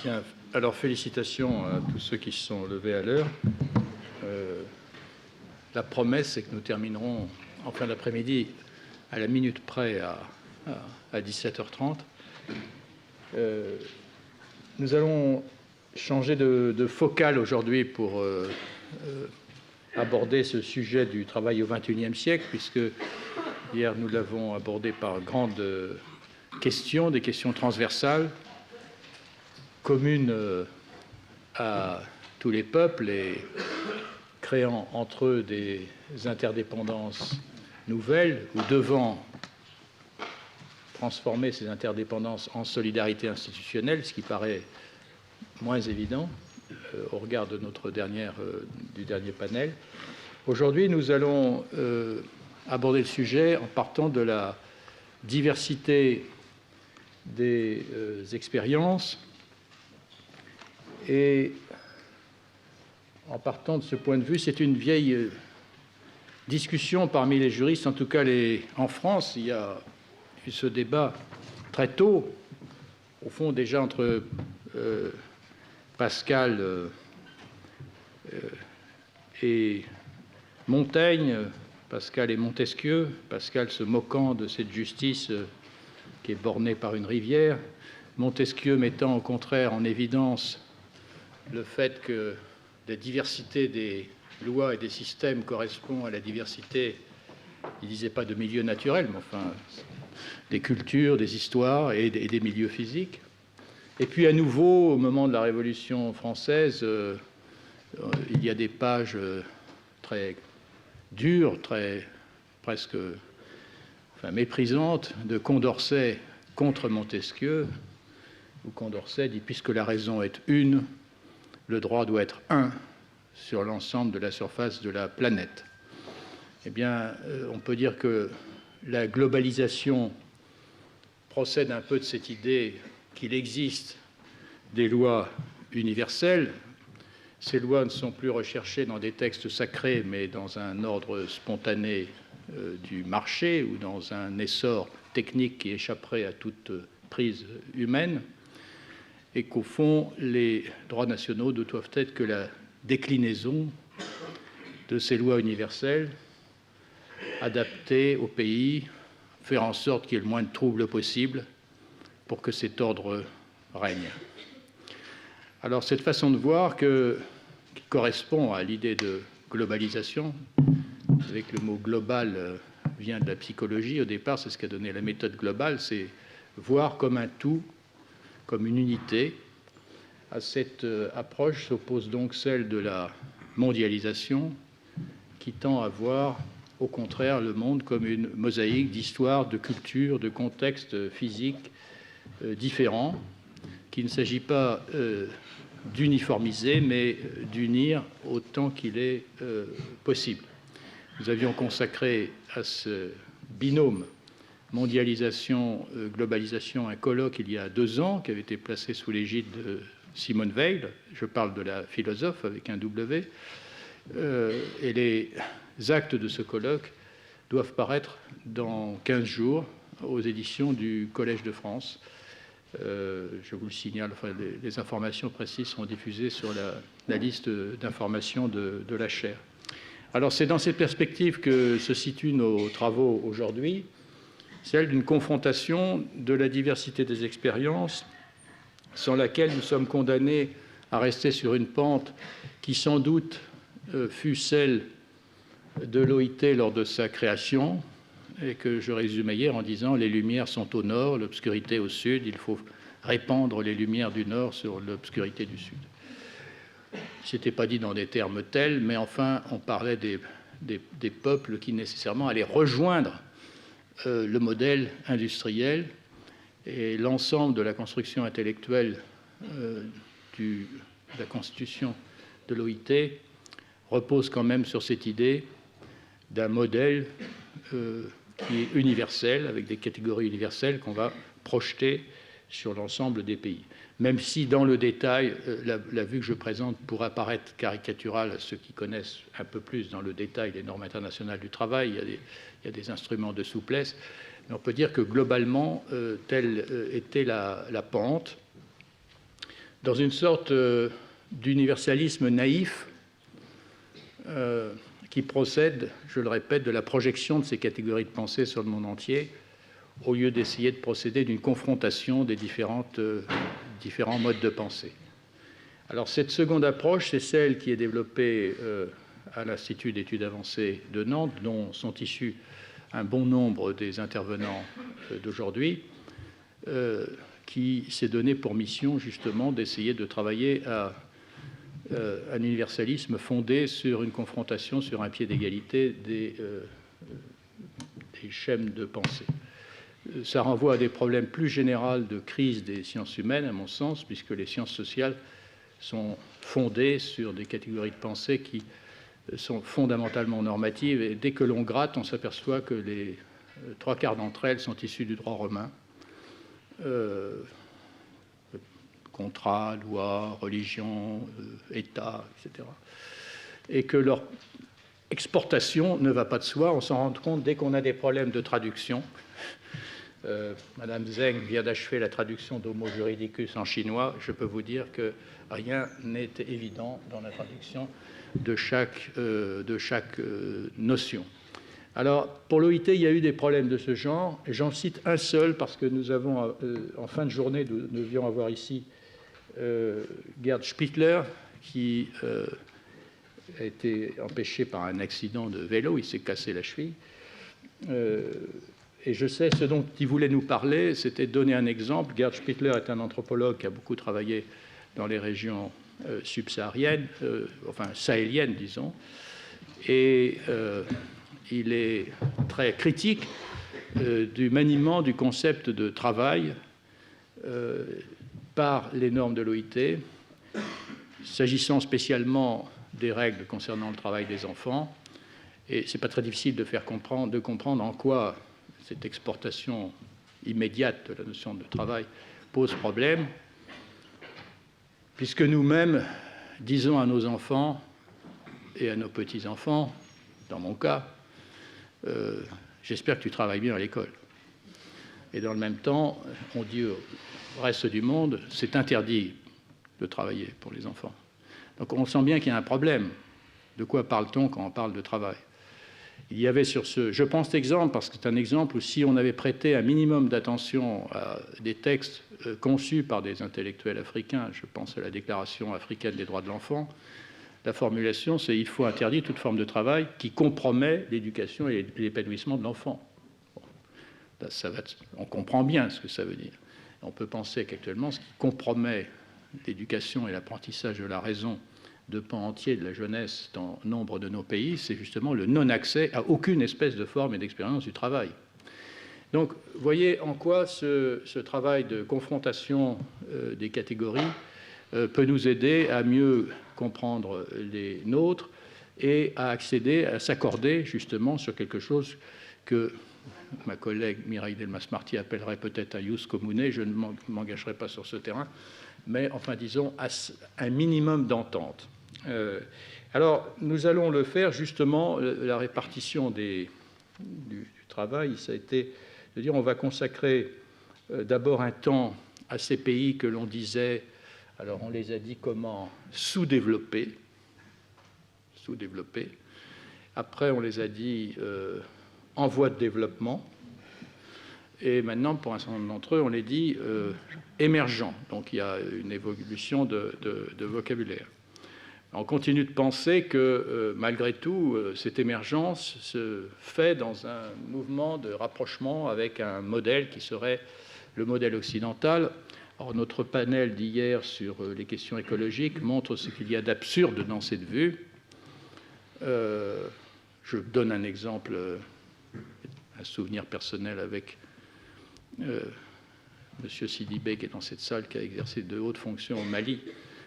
Bien, alors félicitations à tous ceux qui se sont levés à l'heure. La promesse, c'est que nous terminerons en fin d'après-midi à la minute près à 17h30. Nous allons changer de focale aujourd'hui pour aborder ce sujet du travail au XXIe siècle, puisque hier nous l'avons abordé par grandes questions, des questions transversales, communes à tous les peuples et créant entre eux des interdépendances nouvelles ou devant transformer ces interdépendances en solidarité institutionnelle, ce qui paraît moins évident au regard de notre du dernier panel. Aujourd'hui, nous allons aborder le sujet en partant de la diversité des expériences et en partant de ce point de vue, c'est une vieille discussion parmi les juristes, en tout cas en France. Il y a eu ce débat très tôt, au fond déjà entre Pascal et Montaigne, Pascal et Montesquieu, Pascal se moquant de cette justice qui est bornée par une rivière, Montesquieu mettant au contraire en évidence le fait que la diversité des lois et des systèmes correspond à la diversité, il ne disait pas de milieux naturels, mais enfin des cultures, des histoires et des milieux physiques. Et puis à nouveau, au moment de la Révolution française, il y a des pages très dures, presque méprisantes de Condorcet contre Montesquieu, où Condorcet dit « Puisque la raison est une, le droit doit être un sur l'ensemble de la surface de la planète. » Eh bien, on peut dire que la globalisation procède un peu de cette idée qu'il existe des lois universelles. Ces lois ne sont plus recherchées dans des textes sacrés, mais dans un ordre spontané du marché ou dans un essor technique qui échapperait à toute prise humaine, et qu'au fond, les droits nationaux ne doivent être que la déclinaison de ces lois universelles, adaptées au pays, faire en sorte qu'il y ait le moins de troubles possible pour que cet ordre règne. Alors cette façon de voir qui correspond à l'idée de globalisation, avec le mot global vient de la psychologie, au départ c'est ce qu'a donné la méthode globale, c'est voir comme un tout, comme une unité. À cette approche s'oppose donc celle de la mondialisation qui tend à voir au contraire le monde comme une mosaïque d'histoires, de cultures, de contextes physiques différents, qu'il ne s'agit pas d'uniformiser, mais d'unir autant qu'il est possible. Nous avions consacré à ce binôme mondialisation-globalisation un colloque il y a 2 ans qui avait été placé sous l'égide de Simone Veil. Je parle de la philosophe avec un W. Et les actes de ce colloque doivent paraître dans 15 jours aux éditions du Collège de France. Je vous le signale, les informations précises seront diffusées sur la liste d'informations de la chaire. Alors c'est dans cette perspective que se situent nos travaux aujourd'hui, celle d'une confrontation de la diversité des expériences, sans laquelle nous sommes condamnés à rester sur une pente qui sans doute fut celle de l'OIT lors de sa création, et que je résumais hier en disant « les lumières sont au nord, l'obscurité au sud, il faut répandre les lumières du nord sur l'obscurité du sud ». Ce n'était pas dit dans des termes tels, mais enfin on parlait des peuples qui nécessairement allaient rejoindre le modèle industriel, et l'ensemble de la construction intellectuelle de la constitution de l'OIT repose quand même sur cette idée d'un modèle qui est universel, avec des catégories universelles qu'on va projeter sur l'ensemble des pays. Même si, dans le détail, la vue que je présente pourrait paraître caricaturale à ceux qui connaissent un peu plus dans le détail les normes internationales du travail, il y a des instruments de souplesse, mais on peut dire que globalement, telle était la pente. dans une sorte d'universalisme naïf qui procède, je le répète, de la projection de ces catégories de pensée sur le monde entier, au lieu d'essayer de procéder d'une confrontation des différents modes de pensée. Alors cette seconde approche, c'est celle qui est développée à l'Institut d'études avancées de Nantes, dont sont issus un bon nombre des intervenants d'aujourd'hui, qui s'est donné pour mission justement d'essayer de travailler à un universalisme fondé sur une confrontation sur un pied d'égalité des schèmes de pensée. Ça renvoie à des problèmes plus généraux de crise des sciences humaines, à mon sens, puisque les sciences sociales sont fondées sur des catégories de pensée qui sont fondamentalement normatives, et dès que l'on gratte, on s'aperçoit que les trois quarts d'entre elles sont issues du droit romain. Contrat, loi, religion, État, etc. Et que leur exportation ne va pas de soi. On s'en rend compte dès qu'on a des problèmes de traduction. Madame Zeng vient d'achever la traduction d'Homo juridicus en chinois. Je peux vous dire que rien n'est évident dans la traduction de chaque notion. Alors, pour l'OIT, il y a eu des problèmes de ce genre, et j'en cite un seul parce que nous avons, en fin de journée, nous devions avoir ici Gerd Spittler, qui a été empêché par un accident de vélo, il s'est cassé la cheville. Et je sais, ce dont il voulait nous parler, c'était donner un exemple. Gerd Spittler est un anthropologue qui a beaucoup travaillé dans les régions subsahariennes, enfin sahéliennes, disons, et il est très critique du maniement du concept de travail par les normes de l'OIT, s'agissant spécialement des règles concernant le travail des enfants. Et ce n'est pas très difficile de comprendre en quoi cette exportation immédiate de la notion de travail pose problème, puisque nous-mêmes disons à nos enfants et à nos petits-enfants, dans mon cas, j'espère que tu travailles bien à l'école. Et dans le même temps, on dit au reste du monde, c'est interdit de travailler pour les enfants. Donc on sent bien qu'il y a un problème. De quoi parle-t-on quand on parle de travail? Il y avait sur ce... Je prends cet exemple parce que c'est un exemple où si on avait prêté un minimum d'attention à des textes conçus par des intellectuels africains, je pense à la Déclaration africaine des droits de l'enfant, la formulation c'est « il faut interdire toute forme de travail qui compromet l'éducation et l'épanouissement de l'enfant ». Bon, on comprend bien ce que ça veut dire. On peut penser qu'actuellement, ce qui compromet l'éducation et l'apprentissage de la raison de pans entiers de la jeunesse dans nombre de nos pays, c'est justement le non-accès à aucune espèce de forme et d'expérience du travail. Donc, voyez en quoi ce travail de confrontation des catégories peut nous aider à mieux comprendre les nôtres et à accéder, à s'accorder justement sur quelque chose que ma collègue Mireille Delmas-Marty appellerait peut-être un jus commune, je ne m'engagerai pas sur ce terrain, mais enfin disons à un minimum d'entente. Alors nous allons le faire justement, la répartition du travail, ça a été de dire on va consacrer d'abord un temps à ces pays que l'on disait, alors on les a dit comment, sous-développés, après on les a dit en voie de développement, et maintenant, pour un certain nombre d'entre eux, on les dit émergents. Donc, il y a une évolution de vocabulaire. On continue de penser que, malgré tout, cette émergence se fait dans un mouvement de rapprochement avec un modèle qui serait le modèle occidental. Or, notre panel d'hier sur les questions écologiques montre ce qu'il y a d'absurde dans cette vue. Je donne un exemple, un souvenir personnel avec Monsieur Sidibé, qui est dans cette salle, qui a exercé de hautes fonctions au Mali.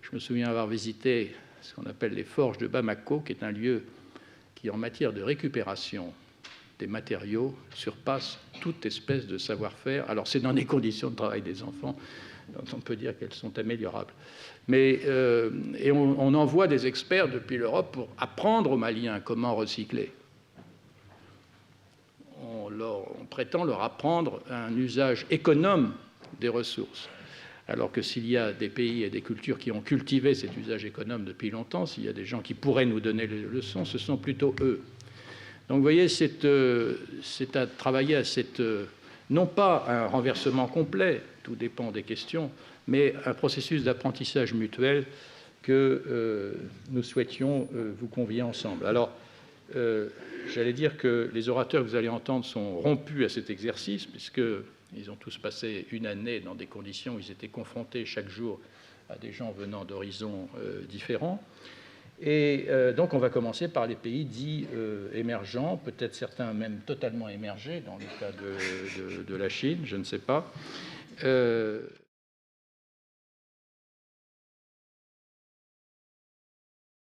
Je me souviens avoir visité ce qu'on appelle les forges de Bamako, qui est un lieu qui, en matière de récupération des matériaux, surpasse toute espèce de savoir-faire. Alors, c'est dans les conditions de travail des enfants, dont on peut dire qu'elles sont améliorables. Mais, et on envoie des experts depuis l'Europe pour apprendre aux Maliens comment recycler. On prétend leur apprendre un usage économe des ressources. alors que s'il y a des pays et des cultures qui ont cultivé cet usage économe depuis longtemps, s'il y a des gens qui pourraient nous donner les leçons, ce sont plutôt eux. Donc vous voyez, c'est à travailler à non pas un renversement complet, tout dépend des questions, mais un processus d'apprentissage mutuel que nous souhaitions vous convier ensemble. Alors, j'allais dire que les orateurs que vous allez entendre sont rompus à cet exercice, puisqu'ils ont tous passé une année dans des conditions où ils étaient confrontés chaque jour à des gens venant d'horizons différents. Et donc, on va commencer par les pays dits émergents, peut-être certains même totalement émergés, dans le cas de la Chine, je ne sais pas.